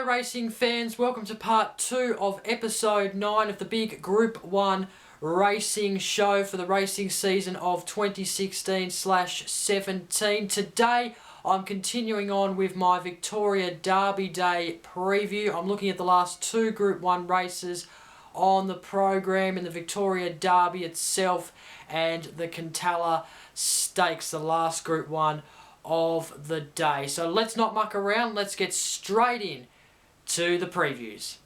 Hello racing fans, welcome to part 2 of episode 9 of the big Group 1 racing show for the racing season of 2016/17. Today I'm continuing on with my Victoria Derby Day preview. I'm looking at the last 2 Group 1 races on the program in the Victoria Derby itself and the Cantala Stakes, the last Group 1 of the day. So let's not muck around, let's get straight in to the previews.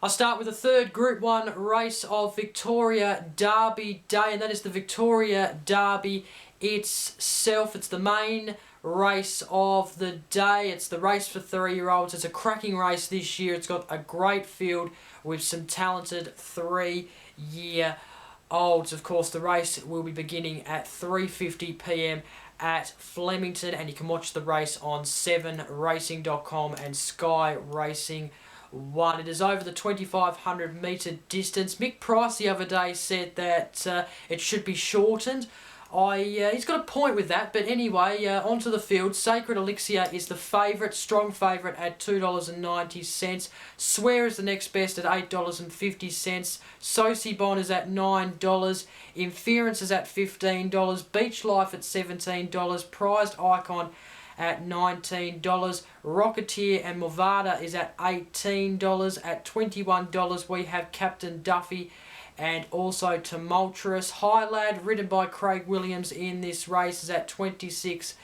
I'll start with the third Group 1 race of Victoria Derby Day, and that is the Victoria Derby itself. It's the main race of the day. It's the race for 3-year-olds. It's a cracking race this year. It's got a great field with some talented 3-year-olds. Of course, the race will be beginning at 3:50 p.m. at Flemington, and you can watch the race on 7racing.com and Sky Racing 1. It is over the 2,500 metre distance. Mick Price the other day said that it should be shortened. He's got a point with that, but anyway, onto the field. Sacred Elixir is the favourite, strong favourite at $2.90. Swear is the next best at $8.50. Sosibon is at $9. Inference is at $15. Beach Life at $17. Prized Icon at $19. Rocketeer and Movada is at $18. At $21 we have Captain Duffy and also Tumultuous. High Lad, ridden by Craig Williams in this race, is at $26.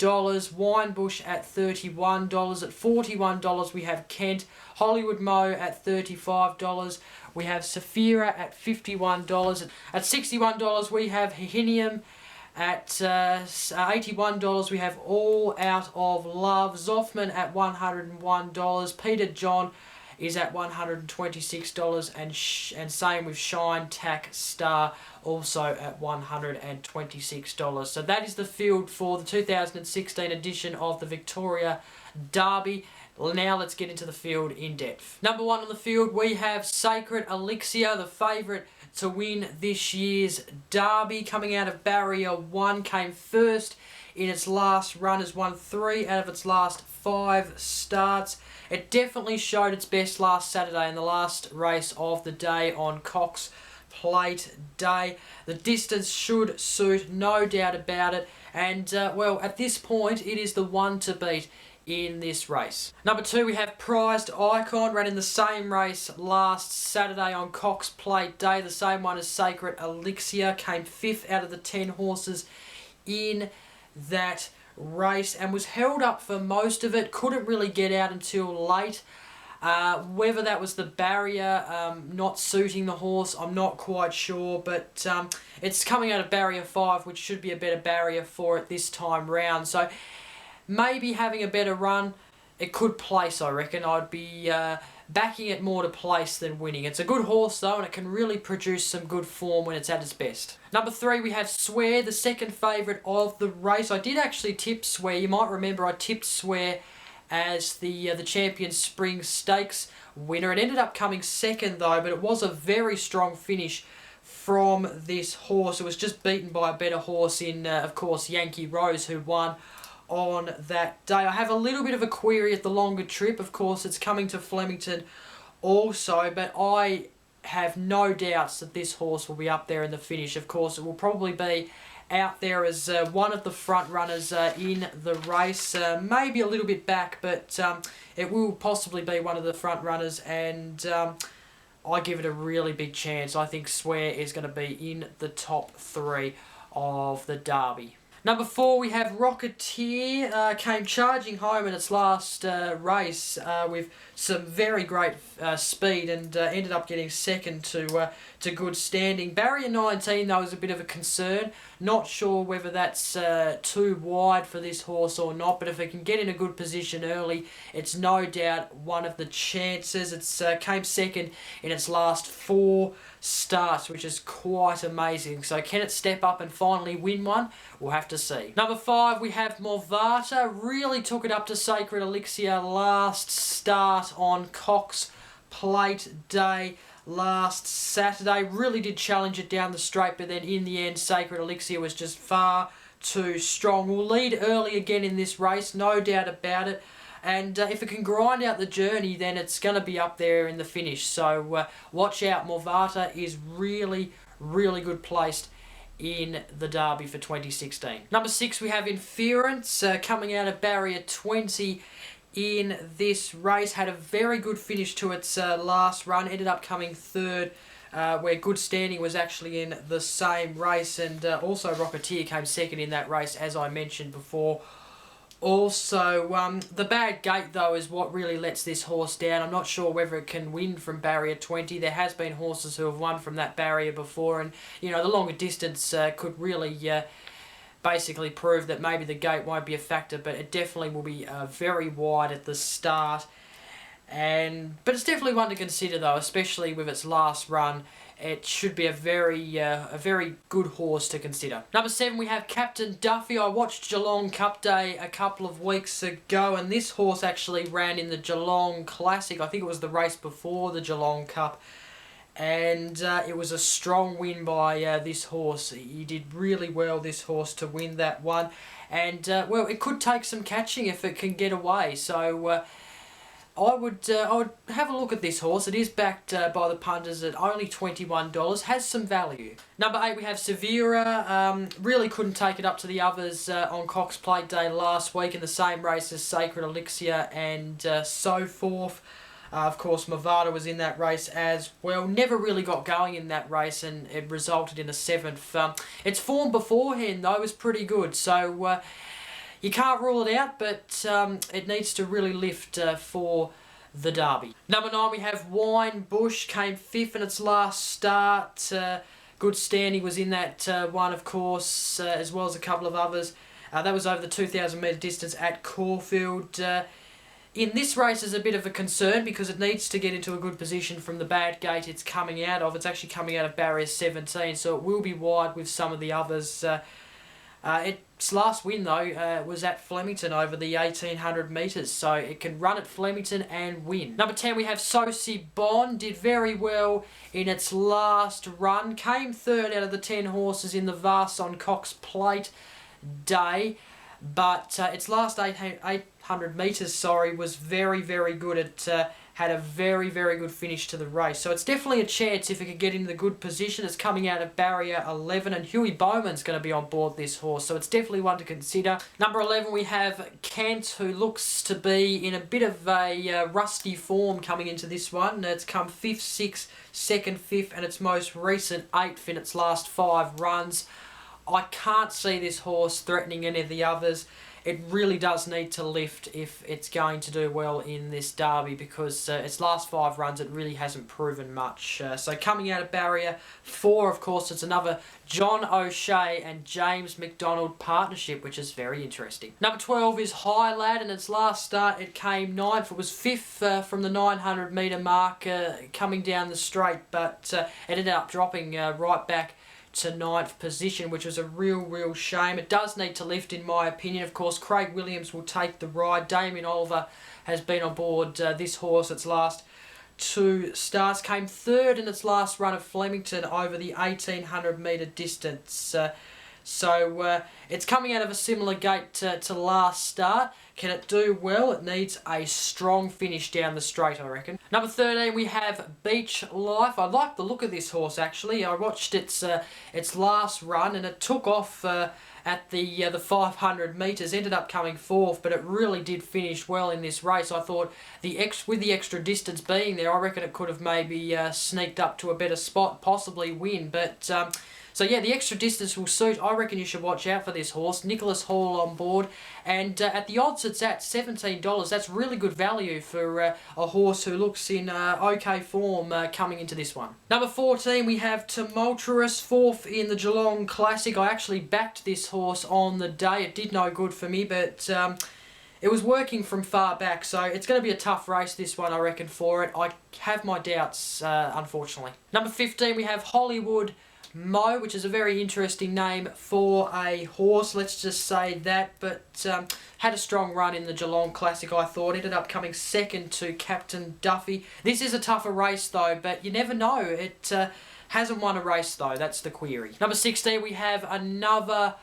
Winebush at $31. At $41 we have Kent. Hollywood Mo at $35. We have Saphira at $51. At $61 we have Hihinium. At $81 we have All Out of Love. Zoffman at $101. Peter John is at $126, and same with Shine Tack Star, also at $126. So that is the field for the 2016 edition of the Victoria Derby. Now let's get into the field in depth. Number 1 on the field we have Sacred Elixir, the favourite to win this year's Derby. Coming out of Barrier 1, came first in its last run, has won 3 out of its last 5 starts. It definitely showed its best last Saturday in the last race of the day on Cox Plate Day. The distance should suit, no doubt about it. And, well, at this point, it is the one to beat in this race. Number 2, we have Prized Icon, ran in the same race last Saturday on Cox Plate Day, the same one as Sacred Elixir, came 5th out of the 10 horses in that race and was held up for most of it. Couldn't really get out until late. Whether that was the barrier not suiting the horse, I'm not quite sure, but it's coming out of Barrier 5, which should be a better barrier for it this time round. So maybe having a better run, it could place, I reckon. I'd be backing it more to place than winning. It's a good horse though, and it can really produce some good form when it's at its best. Number 3, we have Swear, the second favourite of the race. I did actually tip Swear. You might remember I tipped Swear as the Champions Spring Stakes winner. It ended up coming second though, but it was a very strong finish from this horse. It was just beaten by a better horse in, of course, Yankee Rose, who won on that day. I have a little bit of a query at the longer trip. Of course, it's coming to Flemington also, but I have no doubts that this horse will be up there in the finish. Of course, it will probably be out there as one of the front runners in the race. Maybe a little bit back, but it will possibly be one of the front runners, and I give it a really big chance. I think Swear is going to be in the top 3 of the Derby. Number 4, we have Rocketeer. Came charging home in its last race with some very great speed, and ended up getting second to good standing. Barrier 19 though is a bit of a concern. Not sure whether that's too wide for this horse or not, but if it can get in a good position early, it's no doubt one of the chances. It's came second in its last 4 starts, which is quite amazing. So can it step up and finally win one? We'll have to see. Number 5, we have Movada. Really took it up to Sacred Elixir last start on Cox Plate Day last Saturday. Really did challenge it down the straight, but then in the end, Sacred Elixir was just far too strong. Will lead early again in this race, no doubt about it. And if it can grind out the journey, then it's going to be up there in the finish. So watch out. Morvata is really, really good placed in the Derby for 2016. Number 6, we have Inference coming out of barrier 20 in this race. Had a very good finish to its last run. Ended up coming third, where Good Standing was actually in the same race. And also Rocketeer came second in that race, as I mentioned before. Also, the bad gate, though, is what really lets this horse down. I'm not sure whether it can win from barrier 20. There has been horses who have won from that barrier before, and, you know, the longer distance could really basically prove that maybe the gate won't be a factor, but it definitely will be very wide at the start. But it's definitely one to consider, though, especially with its last run. It should be a very good horse to consider. Number 7, we have Captain Duffy. I watched Geelong Cup Day a couple of weeks ago, and this horse actually ran in the Geelong Classic. I think it was the race before the Geelong Cup. And it was a strong win by this horse. He did really well, this horse, to win that one. And, well, it could take some catching if it can get away. So I would have a look at this horse. It is backed by the punters at only $21. Has some value. Number 8, we have Severa. Really couldn't take it up to the others on Cox Plate Day last week in the same race as Sacred Elixir and so forth. Of course, Movada was in that race as well. Never really got going in that race, and it resulted in a 7th. Its form beforehand, though, was pretty good. So you can't rule it out, but it needs to really lift for the Derby. Number 9, we have Wine Bush. Came 5th in its last start. Good Standing was in that one, of course, as well as a couple of others. That was over the 2,000 metre distance at Caulfield. In this race is a bit of a concern because it needs to get into a good position from the bad gate it's coming out of. It's actually coming out of barrier 17, so it will be wide with some of the others. Its last win, though, was at Flemington over the 1,800 metres, so it can run at Flemington and win. Number 10, we have Sosi Bond. Did very well in its last run. Came third out of the 10 horses in the Vars on Cox Plate Day. But its last 800 metres, was very, very good. It had a very, very good finish to the race. So it's definitely a chance if it could get into the good position. It's coming out of barrier 11, and Huey Bowman's going to be on board this horse. So it's definitely one to consider. Number 11, we have Kent, who looks to be in a bit of a rusty form coming into this one. It's come 5th, 6th, 2nd, 5th, and its most recent 8th in its last 5 runs. I can't see this horse threatening any of the others. It really does need to lift if it's going to do well in this Derby, because its last 5 runs it really hasn't proven much. So coming out of barrier 4, of course, it's another John O'Shea and James McDonald partnership, which is very interesting. Number 12 is High Lad, and its last start it came 9th. It was 5th from the 900 metre mark coming down the straight, but it ended up dropping right back to 9th position, which was a real shame. It does need to lift, in my opinion. Of course, Craig Williams will take the ride. Damien Oliver has been on board this horse its last 2 starts. Came 3rd in its last run of Flemington over the 1,800 metre distance. So it's coming out of a similar gate to last start. Can it do well? It needs a strong finish down the straight, I reckon. Number 13, we have Beach Life. I like the look of this horse, actually. I watched its last run, and it took off at the 500 metres. Ended up coming 4th, but it really did finish well in this race. I thought with the extra distance being there, I reckon it could have maybe sneaked up to a better spot, possibly win. But so yeah, the extra distance will suit. I reckon you should watch out for this horse. Nicholas Hall on board, and at the odds it's at $17. That's really good value for a horse who looks in okay form coming into this one. Number 14, we have Tumultuous, 4th in the Geelong Classic. I actually backed this horse on the day. It did no good for me, but it was working from far back, so it's going to be a tough race, this one, I reckon, for it. I have my doubts, unfortunately. Number 15, we have Hollywood Mo, which is a very interesting name for a horse, let's just say that, but had a strong run in the Geelong Classic, I thought. Ended up coming 2nd to Captain Duffy. This is a tougher race, though, but you never know. It hasn't won a race, though. That's the query. Number 16, we have another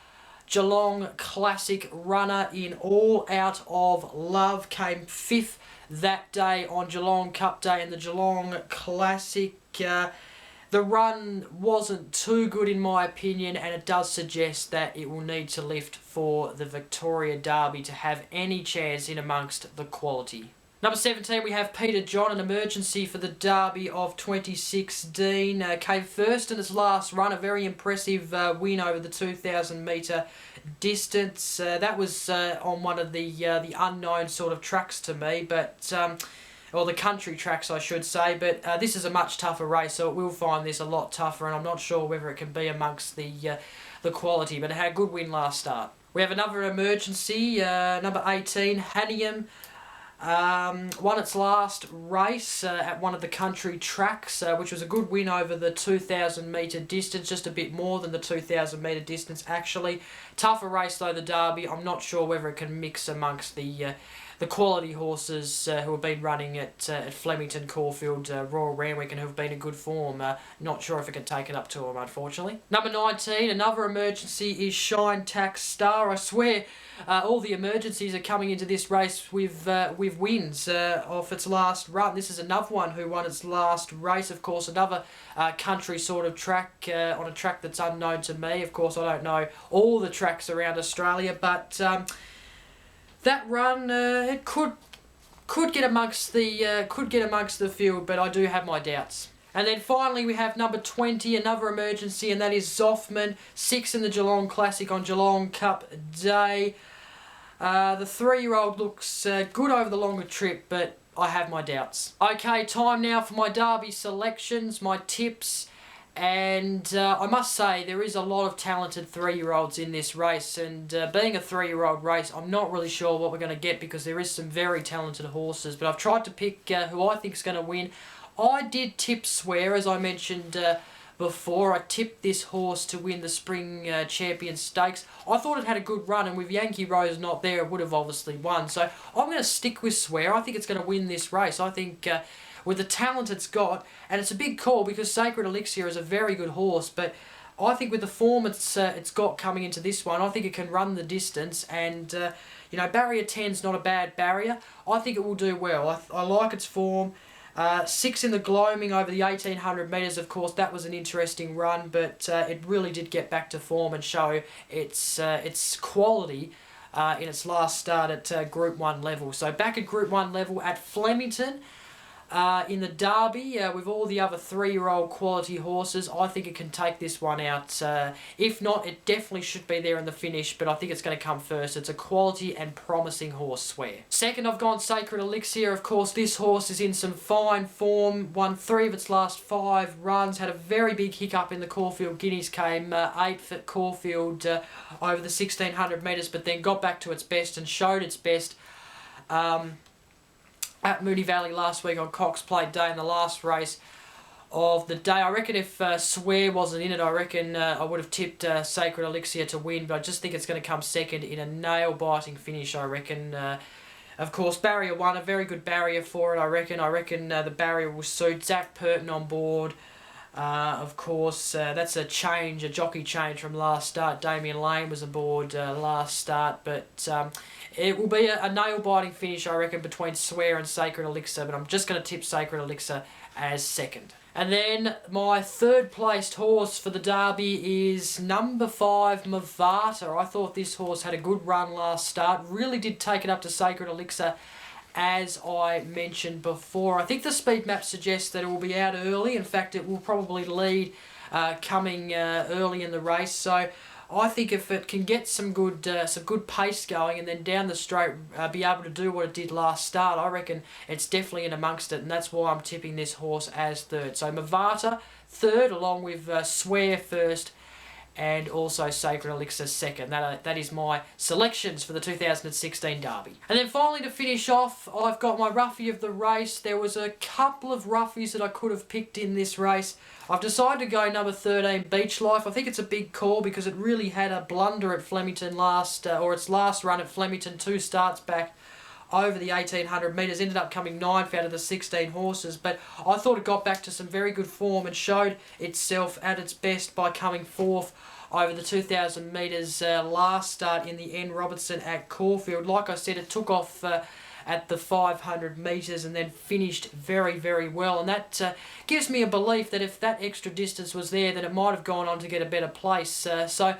Geelong Classic runner in All Out of Love came 5th that day on Geelong Cup Day in the Geelong Classic. The run wasn't too good in my opinion, and it does suggest that it will need to lift for the Victoria Derby to have any chance in amongst the quality. Number 17, we have Peter John, an emergency for the Derby of 2016. Came first in his last run, a very impressive win over the 2,000 metre distance. That was on one of the unknown sort of tracks to me, but or the country tracks I should say, but this is a much tougher race, so it will find this a lot tougher, and I'm not sure whether it can be amongst the quality, but it had a good win last start. We have another emergency, number 18, Hanium. Won its last race at one of the country tracks, which was a good win over the 2,000 metre distance, just a bit more than the 2,000 metre distance actually. Tougher race though, the Derby. I'm not sure whether it can mix amongst the quality horses who have been running at Flemington, Caulfield, Royal Randwick, and who have been in good form. Not sure if it can take it up to them, unfortunately. Number 19, another emergency, is Shine Tax Star. I swear all the emergencies are coming into this race with wins off its last run. This is another one who won its last race. Of course, another country sort of track, on a track that's unknown to me. Of course, I don't know all the tracks around Australia, but that run, it could get amongst the field, but I do have my doubts. And then finally we have number 20, another emergency, and that is Zoffman, 6th in the Geelong Classic on Geelong Cup Day. The 3-year-old looks good over the longer trip, but I have my doubts. Okay, time now for my Derby selections, my tips. And I must say, there is a lot of talented 3-year-olds in this race, and being a 3-year-old race, I'm not really sure what we're going to get, because there is some very talented horses, but I've tried to pick who I think is going to win. I did tip Swear, as I mentioned before. I tipped this horse to win the Spring Champion Stakes. I thought it had a good run, and with Yankee Rose not there, it would have obviously won. So I'm going to stick with Swear. I think it's going to win this race. I think with the talent it's got, and it's a big call because Sacred Elixir is a very good horse, but I think with the form it's got coming into this one, I think it can run the distance, and you know, barrier 10's not a bad barrier. I think it will do well. I like its form. 6 in the gloaming over the 1,800 metres, of course, that was an interesting run, but it really did get back to form and show its quality in its last start at Group 1 level. So back at Group 1 level at Flemington, in the Derby, with all the other 3-year-old quality horses, I think it can take this one out. If not, it definitely should be there in the finish, but I think it's going to come first. It's a quality and promising horse, Swear. Second, I've gone Sacred Elixir. Of course, this horse is in some fine form. Won 3 of its last 5 runs. Had a very big hiccup in the Caulfield Guineas. Came 8th at Caulfield over the 1,600 metres, but then got back to its best and showed its best at Moonee Valley last week on Cox Plate Day in the last race of the day. I reckon if Swear wasn't in it, I reckon I would have tipped Sacred Elixir to win, but I just think it's going to come second in a nail-biting finish, I reckon. Of course, barrier 1, a very good barrier for it, I reckon. I reckon the barrier will suit. Zach Purton on board. Of course, that's a jockey change from last start. Damien Lane was aboard last start, but it will be a nail-biting finish, I reckon, between Swear and Sacred Elixir, but I'm just going to tip Sacred Elixir as second. And then my third-placed horse for the Derby is number 5, Mavata. I thought this horse had a good run last start. Really did take it up to Sacred Elixir, as I mentioned before. I think the speed map suggests that it will be out early. In fact, it will probably lead coming early in the race. So I think if it can get some good pace going, and then down the straight be able to do what it did last start, I reckon it's definitely in amongst it, and that's why I'm tipping this horse as third. So Mavata third, along with Swear first, and also Sacred Elixir second. That is my selections for the 2016 Derby. And then finally, to finish off, I've got my roughie of the race. There was a couple of roughies that I could have picked in this race. I've decided to go number 13, Beach Life. I think it's a big call because it really had a blunder at Flemington its last run at Flemington, 2 starts back over the 1,800 metres, ended up coming 9th out of the 16 horses, but I thought it got back to some very good form and showed itself at its best by coming 4th over the 2,000 metres last start in the N. Robertson at Caulfield. Like I said, it took off at the 500 metres and then finished very, very well. And that gives me a belief that if that extra distance was there, that it might have gone on to get a better place. So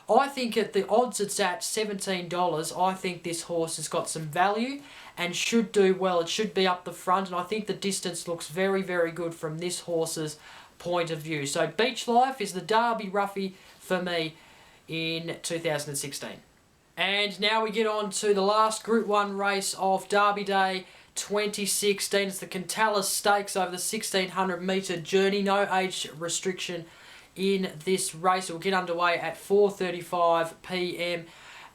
I think at the odds it's at $17, I think this horse has got some value and should do well. It should be up the front, and I think the distance looks very, very good from this horse's point of view. So Beach Life is the Derby roughie for me in 2016. And now we get on to the last Group 1 race of Derby Day 2016. It's the Cantala Stakes over the 1,600 metre journey. No age restriction in this race. It will get underway at 4:35 p.m.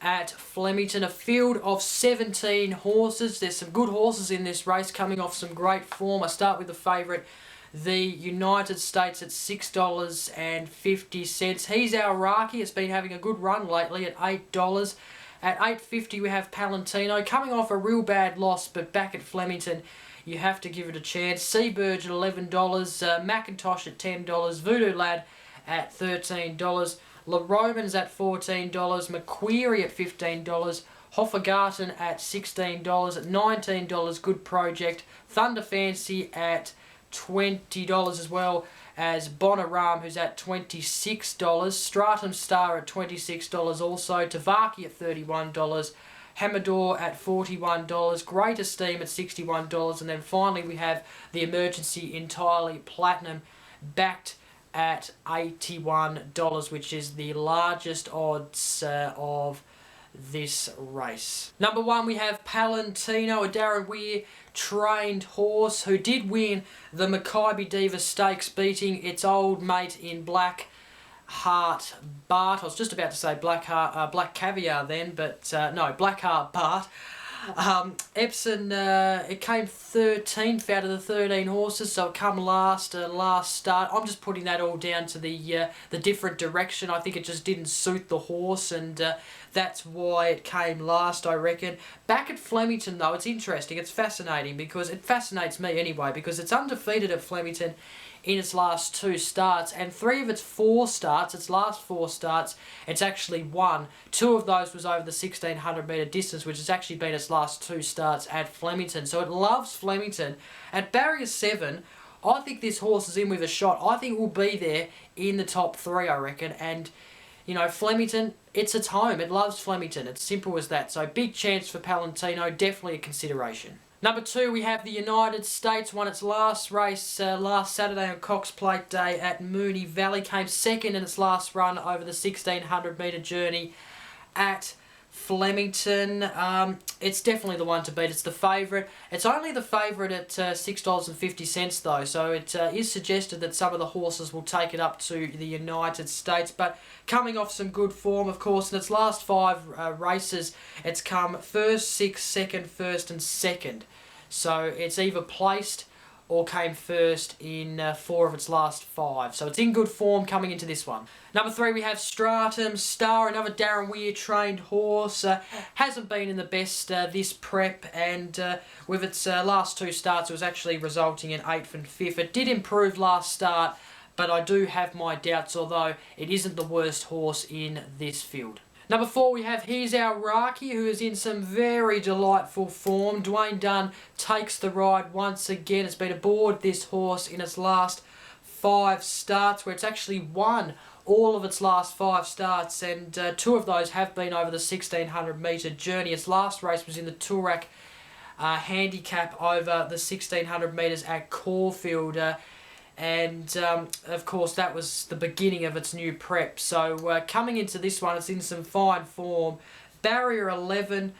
at Flemington. A field of 17 horses. There's some good horses in this race coming off some great form. I start with the favourite, the United States, at $6.50. He's our Raki. It's been having a good run lately at $8. At $8.50 we have Palantino, coming off a real bad loss, but back at Flemington you have to give it a chance. Seaburge at $11, Macintosh at $10, Voodoo Lad at $13, La Roman's at $14, McQueary at $15, Hoffergarten at $16, at $19 Good Project, Thunder Fancy at $20 as well as Bonaram, who's at $26, Stratum Star at $26 also, Tavaki at $31, Hamador at $41, Great Esteem at $61, and then finally we have the Emergency Entirely Platinum backed at $81, which is the largest odds of this race. Number 1 we have Palantino, a Darren Weir trained horse who did win the Mackay Diva Stakes, beating its old mate in Black Heart Bart. I was just about to say Black Caviar then, but no, Black Heart Bart. Epsom, it came 13th out of the 13 horses, so it come last start. I'm just putting that all down to the different direction. I think it just didn't suit the horse, and that's why it came last, I reckon. Back at Flemington, though, it's interesting. It's fascinating, because it fascinates me anyway, because it's undefeated at Flemington in its last 2 starts, and 3 of its 4 starts, its last 4 starts, it's actually won. 2 of those was over the 1,600 metre distance, which has actually been its last 2 starts at Flemington. So it loves Flemington. At barrier 7, I think this horse is in with a shot. I think it will be there in the top 3, I reckon. And, you know, Flemington, it's its home. It loves Flemington. It's simple as that. So big chance for Palantino, definitely a consideration. Number 2, we have the United States, won its last race last Saturday on Cox Plate Day at Moonee Valley, came second in its last run over the 1,600 metre journey at Flemington. It's definitely the one to beat. It's the favourite. It's only the favourite at $6.50 though, so it is suggested that some of the horses will take it up to the United States, but coming off some good form, of course. In its last 5 races, it's come 1st, 6th, 2nd, 1st and 2nd. So it's either placed or came first in 4 of its last 5. So it's in good form coming into this one. Number 3, we have Stratum Star, another Darren Weir trained horse. Hasn't been in the best this prep, and with its last 2 starts, it was actually resulting in 8th and 5th. It did improve last start, but I do have my doubts, although it isn't the worst horse in this field. Number 4, we have Here's Our Raki, who is in some very delightful form. Dwayne Dunn takes the ride once again. It's been aboard this horse in its last 5 starts, where it's actually won all of its last 5 starts, and 2 of those have been over the 1,600 metre journey. Its last race was in the Toorak handicap over the 1,600 metres at Caulfield. And of course that was the beginning of its new prep. So coming into this one, it's in some fine form. Barrier 11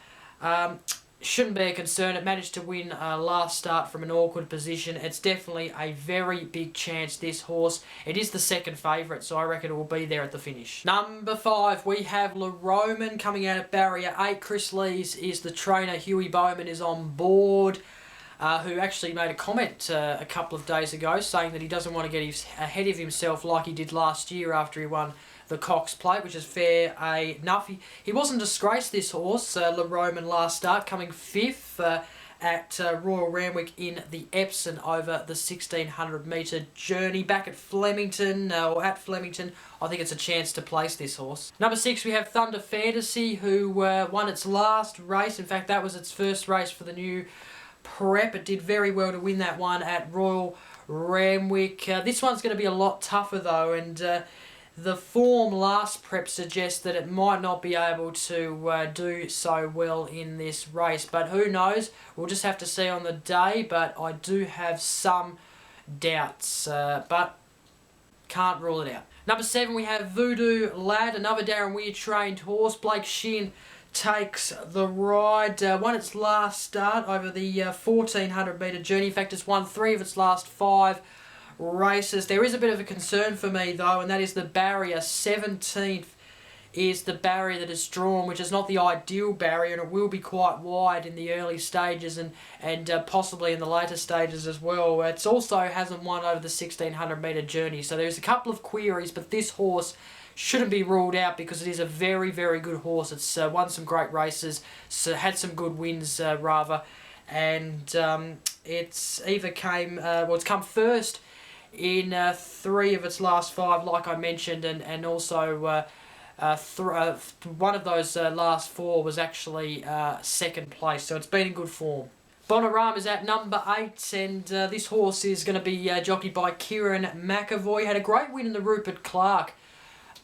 shouldn't be a concern. It managed to win last start from an awkward position. It's definitely a very big chance, this horse. It is the 2nd favourite, so I reckon it will be there at the finish. Number 5, we have La Roman coming out at barrier 8. Chris Lees is the trainer. Huey Bowman is on board. Who actually made a comment a couple of days ago saying that he doesn't want to get ahead of himself like he did last year after he won the Cox Plate, which is fair enough. He wasn't disgraced, this horse, La Roman, last start, coming 5th at Royal Randwick in the Epsom over the 1600 metre journey. Back at Flemington, I think it's a chance to place this horse. Number 6, we have Thunder Fantasy, who won its last race. In fact, that was its first race for the new prep. It did very well to win that one at Royal Randwick. This one's going to be a lot tougher though, and the form last prep suggests that it might not be able to do so well in this race, but who knows? We'll just have to see on the day, but I do have some doubts, but can't rule it out. Number 7, we have Voodoo Lad, another Darren Weir trained horse. Blake Shin takes the ride. Won its last start over the 1400 metre journey. In fact, it's won 3 of its last 5 races. There is a bit of a concern for me though, and that is the barrier. 17th is the barrier that is drawn, which is not the ideal barrier, and it will be quite wide in the early stages and possibly in the later stages as well. It also hasn't won over the 1600 metre journey, so there's a couple of queries, but this horse shouldn't be ruled out because it is a very, very good horse. It's won some great races, so had some good wins and it's either it's come first in 3 of its last 5, like I mentioned, and also one of those last 4 was actually second place, so it's been in good form. Bonorama is at number 8, and this horse is going to be jockeyed by Kieran McAvoy. Had a great win in the Rupert Clark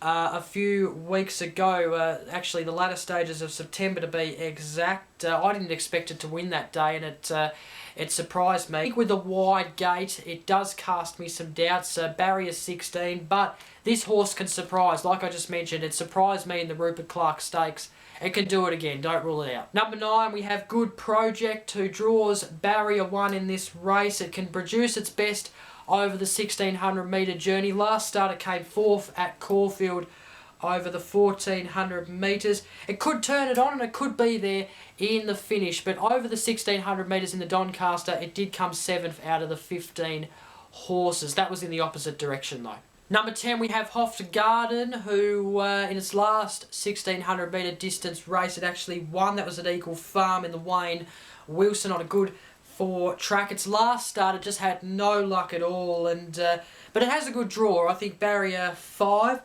a few weeks ago, actually the latter stages of September to be exact. I didn't expect it to win that day, and it surprised me. I think with the wide gate, it does cast me some doubts. Barrier 16, but this horse can surprise. Like I just mentioned, it surprised me in the Rupert Clark Stakes. It can do it again, don't rule it out. Number 9, we have Good Project, who draws barrier 1 in this race. It can produce its best over the 1600 metre journey. Last start it came 4th at Caulfield over the 1400 metres. It could turn it on and it could be there in the finish, but over the 1600 metres in the Doncaster, it did come 7th out of the 15 horses. That was in the opposite direction though. Number 10, we have Hoft Garden, who in its last 1600 metre distance race, it actually won. That was at Eagle Farm in the Wayne Wilson on a good 4 track. Its last start, it just had no luck at all, but it has a good draw. I think barrier 5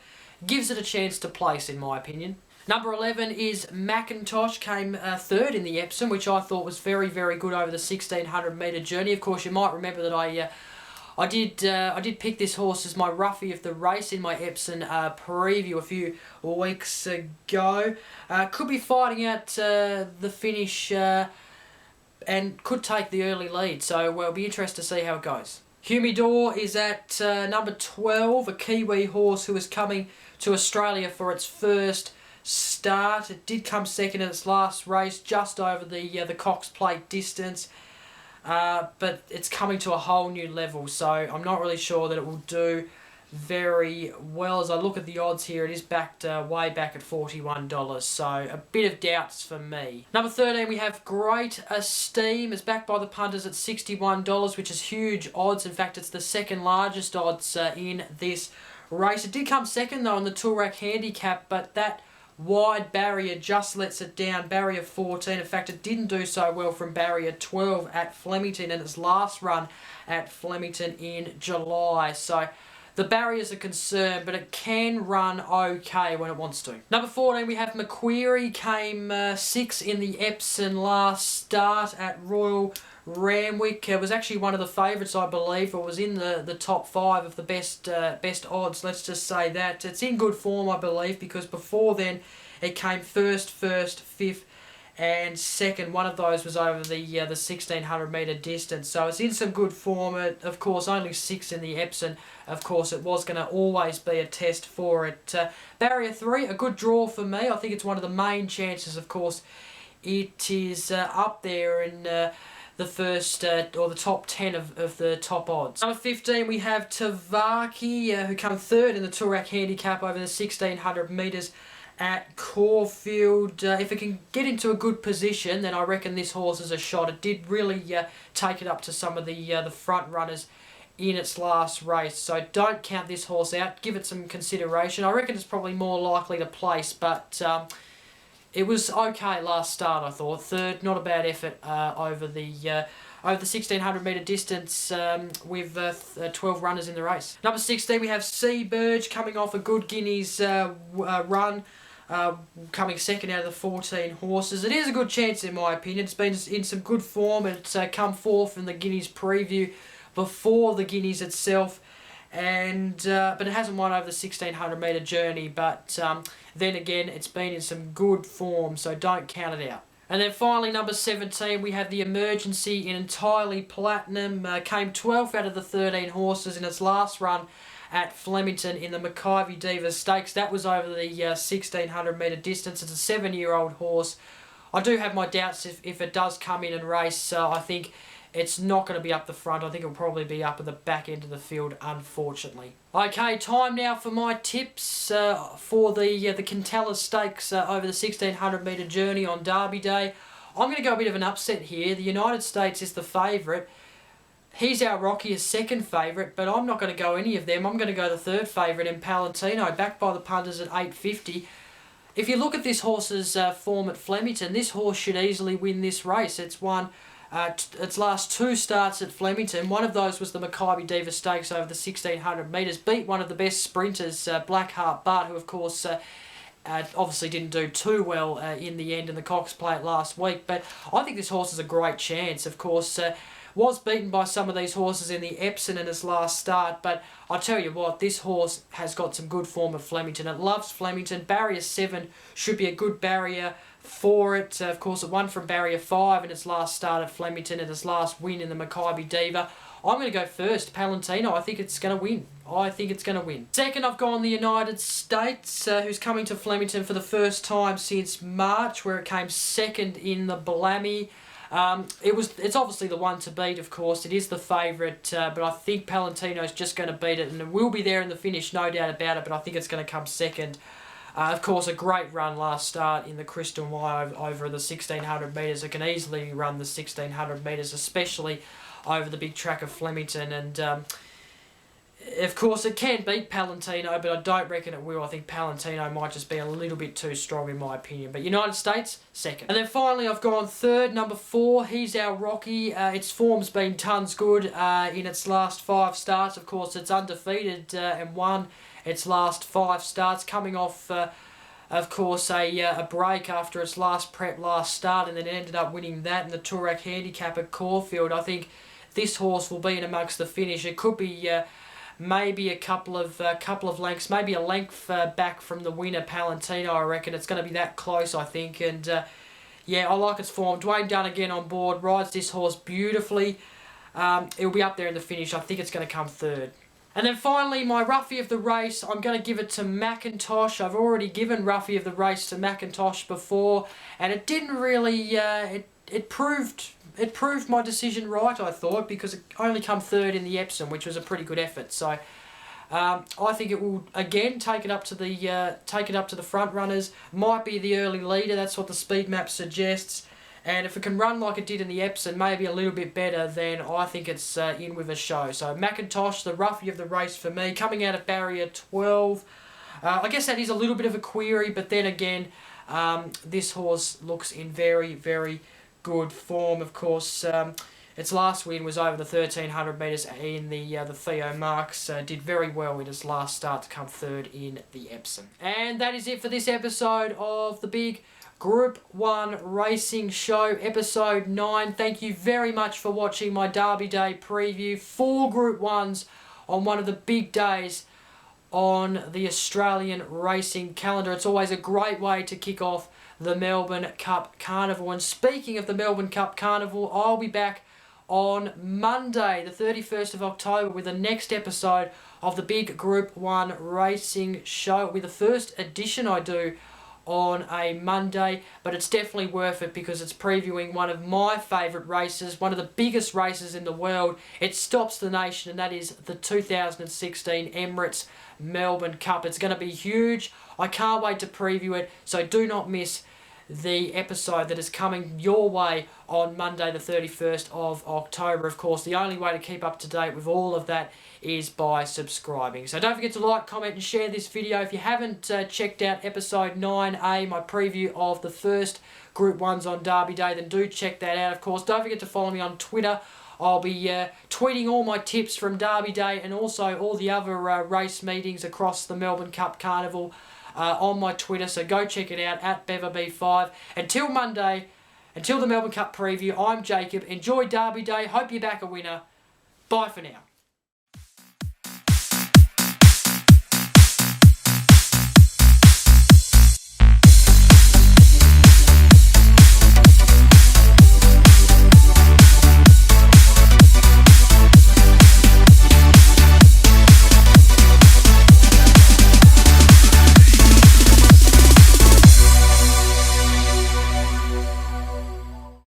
gives it a chance to place, in my opinion. Number 11 is Macintosh, came 3rd in the Epsom, which I thought was very, very good over the 1600 metre journey. Of course, you might remember that I did pick this horse as my roughie of the race in my Epsom preview a few weeks ago. Could be fighting out the finish and could take the early lead, so it'll be interested to see how it goes. Humidor is at number 12, a Kiwi horse who is coming to Australia for its first start. It did come 2nd in its last race, just over the Cox Plate distance, but it's coming to a whole new level, so I'm not really sure that it will do very well. As I look at the odds here, it is backed way back at $41, so a bit of doubts for me. Number 13, we have Great Esteem. It's backed by the punters at $61, which is huge odds. In fact, it's the 2nd largest odds in this race. It did come 2nd though in the Toorak handicap, but that wide barrier just lets it down. Barrier 14. In fact, it didn't do so well from barrier 12 at Flemington in its last run at Flemington in July. So the barrier's a concern, but it can run okay when it wants to. Number 14, we have Macquarie, came 6th in the Epsom last start at Royal Randwick. It was actually one of the favourites, I believe, or was in the top 5 of the best odds, let's just say that. It's in good form, I believe, because before then it came first, 5th, and 2nd. One of those was over the 1600 metre distance, so it's in some good form. Of course, only 6th in the Epsom. Of course, it was going to always be a test for it. Barrier 3, a good draw for me. I think it's one of the main chances. Of course, it is up there in the first or the top 10 of the top odds. Number 15, we have Tavaki, who come 3rd in the Toorak handicap over the 1600 metres at Caulfield. If it can get into a good position, then I reckon this horse is a shot. It did really take it up to some of the front runners in its last race, so don't count this horse out. Give it some consideration. I reckon it's probably more likely to place, but It was okay last start, I thought. Third, not a bad effort over the 1600 metre distance with 12 runners in the race. Number 16, we have Sea Burge coming off a good Guineas run. Coming second out of the 14 horses. It is a good chance in my opinion. It's been in some good form. It's come forth in the Guineas preview before the Guineas itself, and but it hasn't won over the 1600 metre journey, but then again it's been in some good form, so don't count it out. And then finally, number 17, we have the Emergency in Entirely Platinum. Came 12th out of the 13 horses in its last run at Flemington in the Bevob5 Stakes. That was over the 1600 metre distance. It's a 7-year-old horse. I do have my doubts if it does come in and race. I think it's not going to be up the front. I think it'll probably be up at the back end of the field, unfortunately. Okay, time now for my tips for the Cantala Stakes over the 1600 metre journey on Derby Day. I'm going to go a bit of an upset here. The United States is the favourite. He's our Rocky, a second favourite, but I'm not going to go any of them. I'm going to go the third favourite in Palantino, backed by the punters at $8.50. If you look at this horse's form at Flemington, this horse should easily win this race. It's won its last 2 starts at Flemington. One of those was the Bevob5 Stakes over the 1600 metres. Beat one of the best sprinters, Blackheart Bart, who of course obviously didn't do too well in the end in the Cox Plate last week. But I think this horse has a great chance. Of course, was beaten by some of these horses in the Epsom in his last start, but I'll tell you what, this horse has got some good form at Flemington. It loves Flemington. Barrier 7 should be a good barrier for it. Of course, it won from Barrier 5 in its last start at Flemington and its last win in the Bevob5. I'm going to go first, Palantino. I think it's going to win. I think it's going to win. Second, I've gone the United States, who's coming to Flemington for the first time since March, where it came second in the Blammy. It's obviously the one to beat, of course. It is the favourite, but I think Palantino's just going to beat it, and it will be there in the finish, no doubt about it, but I think it's going to come second. Of course, a great run last start in the Crystal Myer over the 1600 metres. It can easily run the 1600 metres, especially over the big track of Flemington, and of course it can beat Palantino, but I don't reckon it will. I think Palantino might just be a little bit too strong in my opinion. But United States, second. And then finally I've gone third, number 4. He's our Rocky. Its form's been tons good in its last 5 starts. Of course, it's undefeated and won its last 5 starts, coming off of course a break after its last prep last start, and then it ended up winning that in the Toorak Handicap at Caulfield. I think this horse will be in amongst the finish. It could be maybe a couple of lengths, maybe a length back from the winner, Palantino. I reckon it's going to be that close, I think. And yeah, I like its form. Dwayne Dunn again on board, rides this horse beautifully. It'll be up there in the finish. I think it's going to come third. And then finally, my roughie of the race, I'm going to give it to McIntosh. I've already given roughie of the race to McIntosh before, and it didn't really, it proved my decision right, I thought, because it only come third in the Epsom, which was a pretty good effort. So I think it will again take it up to the front runners. Might be the early leader. That's what the speed map suggests. And if it can run like it did in the Epsom, maybe a little bit better, then I think it's in with a show. So McIntosh, the roughie of the race for me, coming out of barrier 12. I guess that is a little bit of a query, but then again, this horse looks in very, very good form. Of course, its last win was over the 1300 metres in the Theo Marks. Did very well in its last start to come third in the Epsom. And that is it for this episode of the Big Group 1 Racing Show, Episode 9. Thank you very much for watching my Derby Day preview. 4 Group 1s on one of the big days on the Australian racing calendar. It's always a great way to kick off the Melbourne Cup Carnival. And speaking of the Melbourne Cup Carnival, I'll be back on Monday, the 31st of October, with the next episode of the Big Group 1 Racing Show. It'll be the first edition I do on a Monday, but it's definitely worth it because it's previewing one of my favourite races, one of the biggest races in the world. It stops the nation, and that is the 2016 Emirates Melbourne Cup. It's going to be huge. I can't wait to preview it, so do not miss the episode that is coming your way on Monday the 31st of October. Of course, the only way to keep up to date with all of that is by subscribing. So don't forget to like, comment and share this video. If you haven't checked out episode 9A, my preview of the first Group 1s on Derby Day, then do check that out. Of course, don't forget to follow me on Twitter. I'll be tweeting all my tips from Derby Day and also all the other race meetings across the Melbourne Cup Carnival on my Twitter, so go check it out at Bevob5. Until Monday, until the Melbourne Cup preview, I'm Jacob. Enjoy Derby Day. Hope you back a winner. Bye for now.